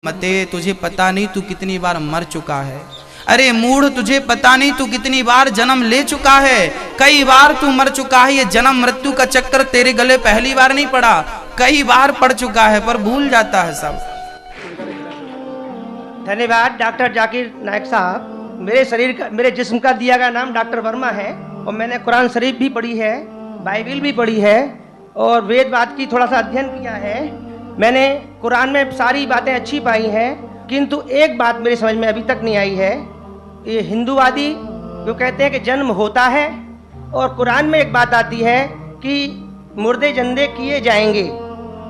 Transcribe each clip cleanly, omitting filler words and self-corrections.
मते तुझे पता नहीं तू कितनी बार मर चुका है। अरे मूढ़ तुझे पता नहीं तू कितनी बार जन्म ले चुका है। कई बार तू मर चुका है। ये जन्म मृत्यु का चक्कर तेरे गले पहली बार नहीं पड़ा, कई बार पड़ चुका है, पर भूल जाता है सब। धन्यवाद डॉक्टर जाकिर नायक साहब। मेरे जिस्म का दिया गया नाम डॉक्टर वर्मा है और मैंने कुरान शरीफ भी पढ़ी है, बाइबिल भी पढ़ी है और वेदवाद की थोड़ा सा अध्ययन किया है। मैंने कुरान में सारी बातें अच्छी पाई हैं, किंतु एक बात मेरी समझ में अभी तक नहीं आई है। ये हिंदूवादी जो कहते हैं कि जन्म होता है और कुरान में एक बात आती है कि मुर्दे जिंदे किए जाएंगे,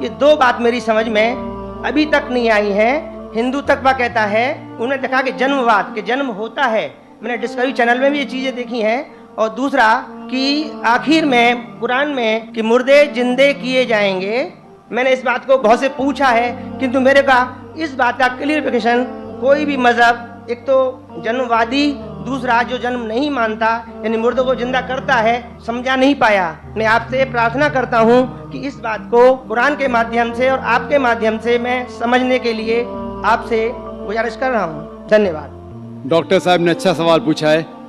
ये दो बात मेरी समझ में अभी तक नहीं आई है। हिंदू तकवा कहता है, उन्हें देखा कि जन्मवाद के जन्म होता है, मैंने डिस्कवरी चैनल में भी ये चीज़ें देखी हैं। और दूसरा कि आखिर में कुरान में कि मुर्दे जिंदे किए जाएंगे, मैंने इस बात को बहुत से पूछा है, किंतु मेरे का इस बात का क्लियरिफिकेशन कोई भी मजहब, एक तो जन्मवादी, दूसरा जो जन्म नहीं मानता यानी मुर्दों को जिंदा करता है, समझा नहीं पाया। मैं आपसे प्रार्थना करता हूँ कि इस बात को कुरान के माध्यम से और आपके माध्यम से मैं समझने के लिए आपसे गुजारिश कर रहा हूँ। धन्यवाद। डॉक्टर साहब ने अच्छा सवाल पूछा है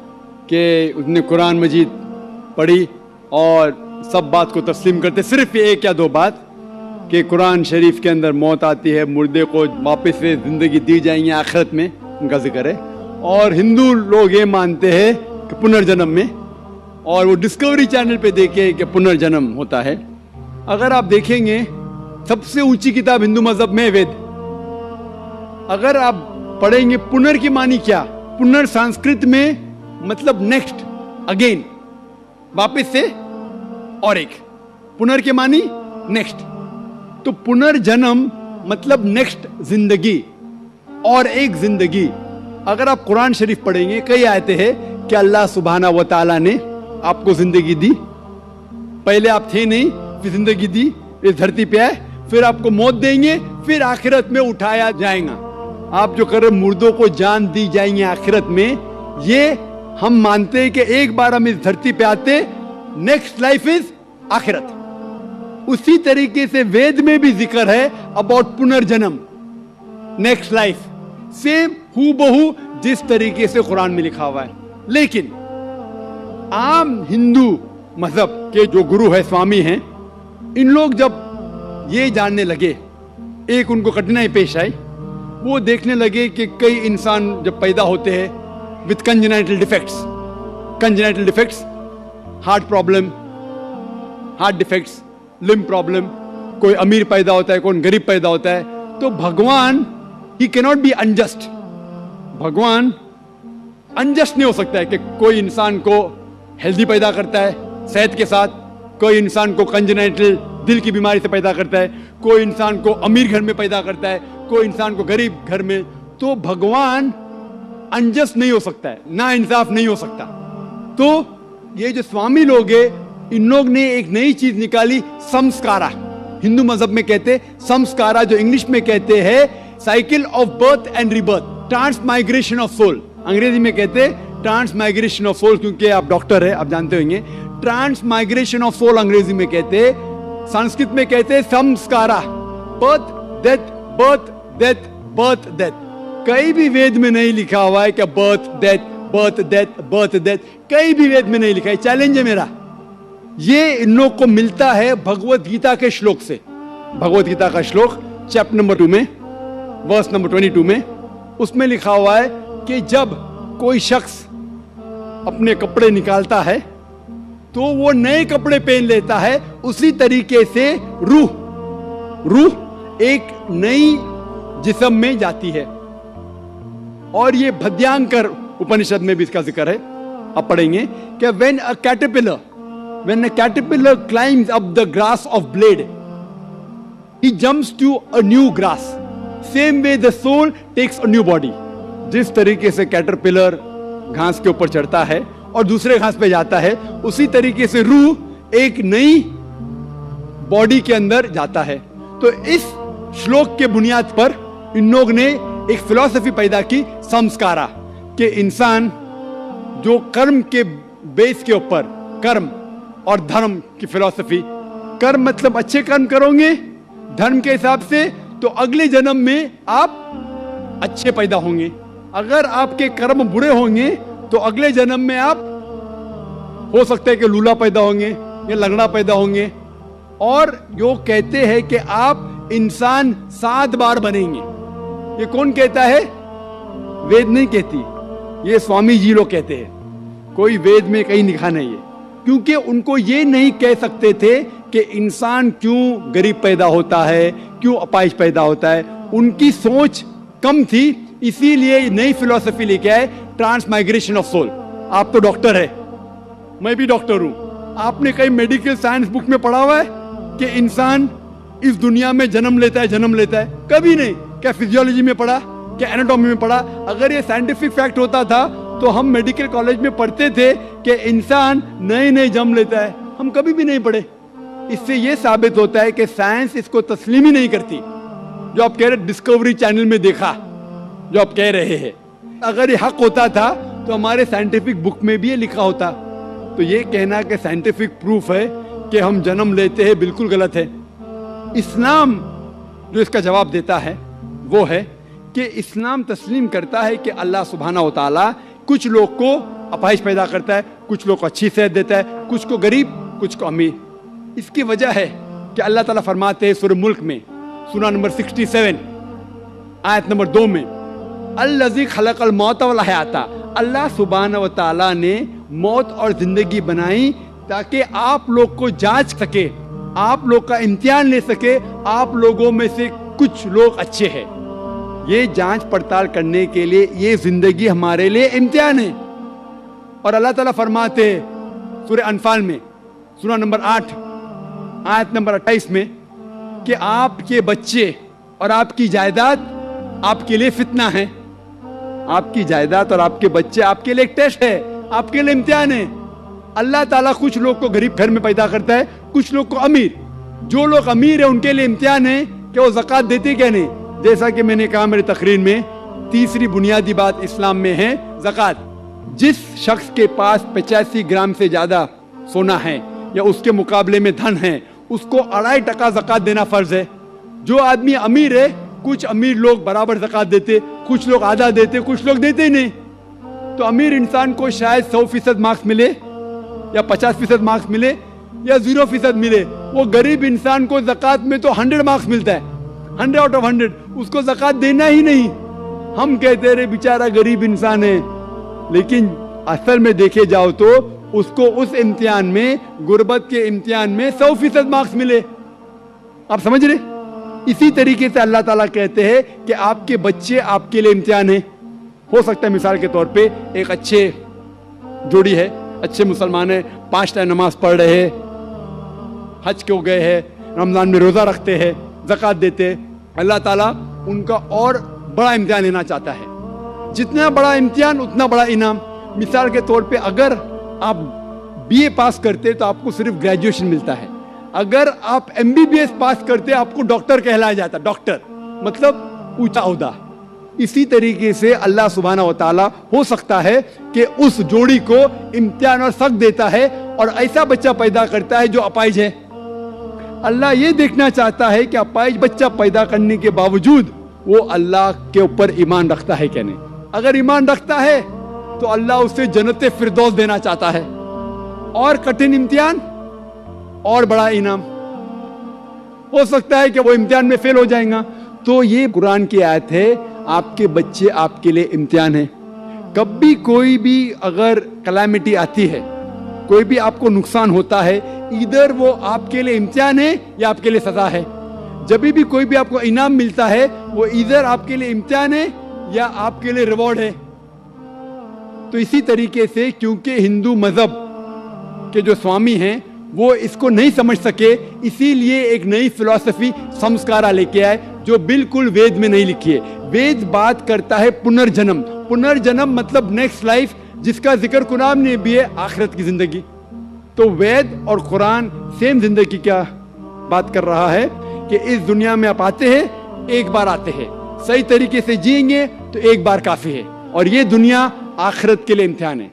कि उसने कुरान मजीद पढ़ी और सब बात को तस्लीम करते, सिर्फ एक या दो बात कि कुरान शरीफ के अंदर मौत आती है, मुर्दे को वापस से ज़िंदगी दी जाएंगी आखिरत में, उनका जिक्र है। और हिंदू लोग ये मानते हैं कि पुनर्जन्म में, और वो डिस्कवरी चैनल पे देखे कि पुनर्जन्म होता है। अगर आप देखेंगे सबसे ऊंची किताब हिंदू मजहब में वेद, अगर आप पढ़ेंगे पुनर की मानी क्या, पुनर संस्कृत में मतलब नेक्स्ट, अगेन, वापस से, और एक पुनर के मानी नेक्स्ट, तो पुनर्जन्म मतलब नेक्स्ट जिंदगी और एक जिंदगी। अगर आप कुरान शरीफ पढ़ेंगे, कई आयतें हैं कि अल्लाह सुब्हाना व तआला ने आपको जिंदगी दी, पहले आप थे नहीं, फिर जिंदगी दी, इस धरती पे आए, फिर आपको मौत देंगे, फिर आखिरत में उठाया जाएगा। आप जो कर रहे मुर्दों को जान दी जाएंगी आखिरत में, ये हम मानते हैं कि एक बार हम इस धरती पे आते, नेक्स्ट लाइफ इज आखिरत। उसी तरीके से वेद में भी जिक्र है अबाउट पुनर्जन्म, नेक्स्ट लाइफ, सेम हूबहू जिस तरीके से कुरान में लिखा हुआ है। लेकिन आम हिंदू मजहब के जो गुरु है, स्वामी हैं, इन लोग जब ये जानने लगे, एक उनको कठिनाई पेश आई, वो देखने लगे कि कई इंसान जब पैदा होते हैं with congenital defects, heart problem, heart defects, limb problem, कोई अमीर पैदा होता है, कोई गरीब पैदा होता है, तो भगवान ही कैनॉट बी अनजस्ट। भगवान अनजस्ट नहीं हो सकता है कि कोई इंसान को हेल्दी पैदा करता है सेहत के साथ, कोई इंसान को कंजेनाइटल दिल की बीमारी से पैदा करता है, कोई इंसान को अमीर घर में पैदा करता है, कोई इंसान को गरीब घर में। तो भगवान अनजस्ट नहीं हो सकता है, ना इंसाफ नहीं हो सकता। तो ये जो स्वामी लोग हैं, इन लोग ने एक नई चीज निकाली, संस्कारा। हिंदू मजहब में कहते संस्कारा, जो इंग्लिश में कहते हैं cycle of birth and rebirth, transmigration of soul. अंग्रेजी में कहते ट्रांसमाइग्रेशन ऑफ सोल, क्योंकि आप डॉक्टर है, आप जानते होंगे। ट्रांसमाइग्रेशन ऑफ सोल अंग्रेजी में कहते, संस्कृत में कहते संस्कारा, birth death, birth death, birth death. कहीं भी वेद में नहीं लिखा हुआ है कि birth death, birth death, birth death, कहीं भी वेद में नहीं लिखा है। चैलेंज है मेरा, ये इन लोग को मिलता है भगवत गीता के श्लोक से। भगवत गीता का श्लोक चैप्टर नंबर 2 में, वर्स नंबर 22 में, उसमें लिखा हुआ है कि जब कोई शख्स अपने कपड़े निकालता है तो वो नए कपड़े पहन लेता है, उसी तरीके से रूह एक नई जिस्म में जाती है। और ये भद्यांकर उपनिषद में भी इसका जिक्र है, आप पढ़ेंगे कि when a caterpillar climbs up the grass of blade, he jumps to a new grass. Same way the soul takes a new body. जिस तरीके से कैटरपिलर घास के ऊपर चढ़ता है और दूसरे घास पे जाता है, उसी तरीके से रूह एक नई बॉडी के अंदर जाता है। तो इस श्लोक के बुनियाद पर इन लोग ने एक फिलॉसफी पैदा की, संस्कारा, कि इंसान जो कर्म के बेस के ऊपर, कर्म और धर्म की फिलॉसफी, कर्म मतलब अच्छे कर्म करोगे धर्म के हिसाब से तो अगले जन्म में आप अच्छे पैदा होंगे। अगर आपके कर्म बुरे होंगे तो अगले जन्म में आप हो सकता है कि लूला पैदा होंगे या लंगड़ा पैदा होंगे। और जो कहते हैं कि आप इंसान 7 बार बनेंगे, ये कौन कहता है? वेद नहीं कहती, ये स्वामी जी लोग कहते हैं। कोई वेद में कहीं लिखा नहीं है, क्योंकि उनको ये नहीं कह सकते थे कि इंसान क्यों गरीब पैदा होता है, क्यों अपाहिज पैदा होता है। उनकी सोच कम थी, इसीलिए नई फिलॉसफी लेके आए, ट्रांसमाइग्रेशन ऑफ सोल। आप तो डॉक्टर है, मैं भी डॉक्टर हूं। आपने कहीं मेडिकल साइंस बुक में पढ़ा हुआ है कि इंसान इस दुनिया में जन्म लेता है? कभी नहीं। क्या फिजियोलॉजी में पढ़ा, क्या एनाटॉमी में पढ़ा? अगर ये साइंटिफिक फैक्ट होता था तो हम मेडिकल कॉलेज में पढ़ते थे कि इंसान नए जन्म लेता है। हम कभी भी नहीं पढ़े। इससे ये साबित होता है कि साइंस इसको तस्लीम ही नहीं करती। जो आप कह रहे डिस्कवरी चैनल में देखा, जो आप कह रहे हैं, अगर ये हक होता था तो हमारे साइंटिफिक बुक में भी ये लिखा होता। तो ये कहना कि साइंटिफिक प्रूफ है कि हम जन्म लेते हैं, बिल्कुल गलत है। इस्लाम जो इसका जवाब देता है वो है कि इस्लाम तस्लीम करता है कि अल्लाह सुब्हानहू व तआला कुछ लोग को अपाहिज पैदा करता है, कुछ लोग को अच्छी सेहत देता है, कुछ को गरीब, कुछ को अमीर। इसकी वजह है कि अल्लाह ताला फरमाते हैं सूरह मुल्क में, सूरा नंबर 67 आयत नंबर 2 में, अल्लज़ी खलक़ल मौत वल हयाता, अल्लाह सुब्हानहू व तआला ने मौत और जिंदगी बनाई ताकि आप लोग को जांच सके, आप लोग का इम्तिहान ले सके, आप लोगों में से कुछ लोग अच्छे हैं। ये जांच पड़ताल करने के लिए ये जिंदगी हमारे लिए इम्तिहान है। और अल्लाह ताला फरमाते हैं सूरह अनफाल में, सूरा नंबर 8 आयत नंबर 28 में, कि आपके बच्चे और आपकी जायदाद आपके लिए फितना है। आपकी जायदाद और आपके बच्चे आपके लिए एक टेस्ट है, आपके लिए इम्तिहान है। अल्लाह ताला कुछ लोग को गरीब घर में पैदा करता है, कुछ लोग को अमीर। जो लोग अमीर है उनके लिए इम्तिहान है कि वो ज़कात देते क्या नहीं। जैसा कि मैंने कहा मेरी तकरीर में, तीसरी बुनियादी बात इस्लाम में है ज़कात। जिस शख्स के पास 85 ग्राम से ज्यादा सोना है या उसके मुकाबले में धन है, उसको 2.5% ज़कात देना फर्ज है। जो आदमी अमीर है, कुछ अमीर लोग बराबर ज़कात देते, कुछ लोग आधा देते, कुछ लोग देते ही नहीं। तो अमीर इंसान को शायद 100% मार्क्स मिले या 50% मार्क्स मिले या 0% मिले। वो गरीब इंसान को ज़कात में तो 100 मार्क्स मिलता है, 100 आउट ऑफ 100। उसको ज़कात देना ही नहीं। हम कहते रहे बेचारा गरीब इंसान है, लेकिन असल में देखे जाओ तो उसको उस इम्तिहान में, गुर्बत के इम्तिहान में 100% मार्क्स मिले। आप समझ रहे? इसी तरीके से अल्लाह ताला कहते हैं कि आपके बच्चे आपके लिए इम्तिहान है। हो सकता है मिसाल के तौर पे एक अच्छे जोड़ी है, अच्छे मुसलमान है, 5 टाइम नमाज पढ़ रहे हैं, हज को गए हैं, रमजान में रोज़ा रखते हैं, ज़कात देते हैं। अल्लाह ताला उनका और बड़ा इम्तिहान लेना चाहता है। जितना बड़ा इम्तिहान उतना बड़ा इनाम। मिसाल के तौर पे अगर आप बीए पास करते तो आपको सिर्फ ग्रेजुएशन मिलता है। अगर आप MBBS पास करते आपको डॉक्टर कहलाया जाता। डॉक्टर मतलब ऊंचा ओहदा। इसी तरीके से अल्लाह सुब्हानहू व तआला हो सकता है कि उस जोड़ी को इम्तिहान और सख्त देता है और ऐसा बच्चा पैदा करता है जो अपाहिज है। अल्लाह ये देखना चाहता है कि अपाहिज बच्चा पैदा करने के बावजूद वो अल्लाह के ऊपर ईमान रखता है क्या नहीं। अगर ईमान रखता है तो अल्लाह उसे जन्नत फिरदौस देना चाहता है। और कठिन इम्तिहान और बड़ा इनाम। हो सकता है कि वो इम्तिहान में फेल हो जाएगा। तो ये कुरान की आयत है, आपके बच्चे आपके लिए इम्तिहान है। कभी कोई भी अगर कलामिटी आती है, कोई भी आपको नुकसान होता है, इधर वो आपके लिए इम्तिहान है या आपके लिए सजा है। जब भी कोई भी आपको इनाम मिलता है, वो इधर आपके लिए इम्तिहान है या आपके लिए रिवॉर्ड है। तो इसी तरीके से क्योंकि हिंदू मजहब के जो स्वामी हैं वो इसको नहीं समझ सके, इसीलिए एक नई फिलॉसफी संस्कारा लेके आए जो बिल्कुल वेद में नहीं लिखी है। वेद बात करता है पुनर्जन्म। पुनर्जन्म मतलब नेक्स्ट लाइफ, जिसका जिक्र कुरान में भी है, आखिरत की जिंदगी। तो वेद और कुरान सेम जिंदगी क्या बात कर रहा है कि इस दुनिया में आप आते हैं, एक बार आते हैं, सही तरीके से जिएंगे तो एक बार काफी है। और ये दुनिया आखिरत के लिए इम्तिहान है।